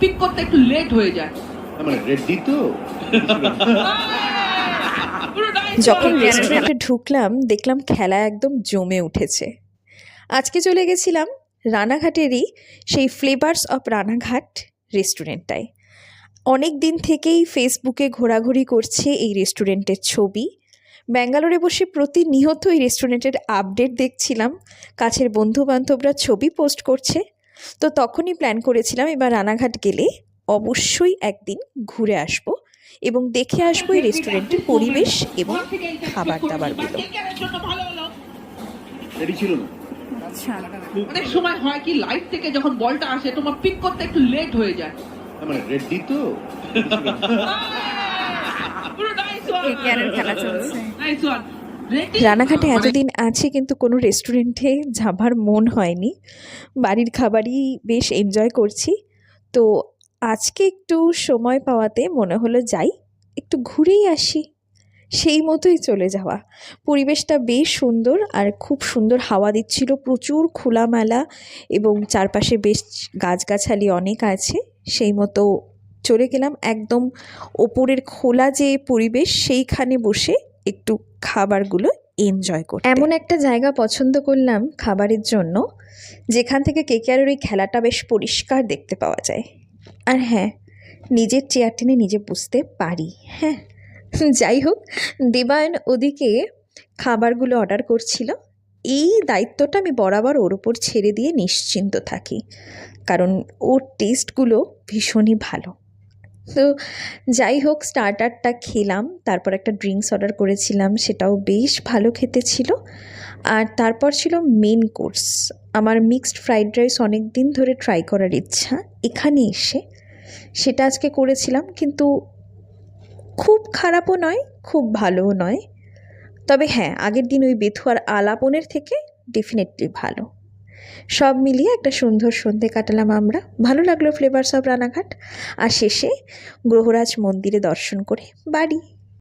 Pick করতে একটু late হয়ে যায়। মানে রেডি তো যখন রেস্টুরেন্টে ঢুকলাম দেখলাম খেলা একদম জমে উঠেছে। আজকে চলে গেছিলাম রানাঘাটেরই সেই ফ্লেভার্স অফ রানাঘাট রেস্টুরেন্টটায়। অনেক দিন থেকেই ফেসবুকে ঘোরাঘুরি করছে এই রেস্টুরেন্টের ছবি। ব্যাঙ্গালোরে বসে প্রতিনিয়ত এই রেস্টুরেন্টের আপডেট দেখছিলাম, কাছের বন্ধুবান্ধবরা ছবি পোস্ট করছে। তো তখনই প্ল্যান করেছিলাম এবার রানাঘাট গেলে অবশ্যই একদিন ঘুরে আসব এবং দেখে আসবো এই রেস্টুরেন্টের পরিবেশ এবং খাবার দাবারগুলো। রেডি ছিল না। অনেক সময় হয় কি লাইফ থেকে যখন বলটা আসে তোমার পিক করতে একটু লেট হয়ে যায়। মানে রেডি তো খেলা চলছে। রানাঘাটে এতদিন আছে কিন্তু কোনো রেস্টুরেন্টে যাবার মন হয়নি, বাড়ির খাবারই বেশ এনজয় করছি। তো আজকে একটু সময় পাওয়াতে মনে হলো যাই একটু ঘুরেই আসি, সেই মতোই চলে যাওয়া। পরিবেশটা বেশ সুন্দর আর খুব সুন্দর হাওয়া দিচ্ছিল, প্রচুর খোলামেলা এবং চারপাশে বেশ গাছগাছালি অনেক আছে। সেই মতো চলে গেলাম একদম ওপরের খোলা যে পরিবেশ সেইখানে বসে একটু খাবারগুলো এনজয় করতে। এমন একটা জায়গা পছন্দ করলাম খাবারের জন্য যেখান থেকে কেকেআরের ওই খেলাটা বেশ পরিষ্কার দেখতে পাওয়া যায়। আর হ্যাঁ, নিজের চেয়ার টেনে নিজে বুঝতে পারি। হ্যাঁ, যাই হোক, দেবায়ন ওদিকে খাবারগুলো অর্ডার করছিল। এই দায়িত্বটা আমি বরাবর ওর ওপর ছেড়ে দিয়ে নিশ্চিন্ত থাকি, কারণ ওর টেস্টগুলো ভীষণই ভালো। তো যাই হোক, স্টার্টারটা খেলাম, তারপর একটা ড্রিঙ্কস অর্ডার করেছিলাম, সেটাও বেশ ভালো খেতে ছিল। আর তারপর ছিল মেন কোর্স। আমার মিক্সড ফ্রাইড রাইস অনেক দিন ধরে ট্রাই করার ইচ্ছা, এখানে এসে সেটা আজকে করেছিলাম। কিন্তু খুব খারাপও নয়, খুব ভালোও নয়, তবে হ্যাঁ, আগের দিন ওই বেথুয়ার আলাপনের থেকে ডেফিনেটলি ভালো। সব মিলিয়ে একটা সুন্দর সন্ধে কাটালাম আমরা। ভালো লাগলো ফ্লেভার্স অফ রানাঘাট। আর শেষে গ্রহরাজ মন্দিরে দর্শন করে বাড়ি।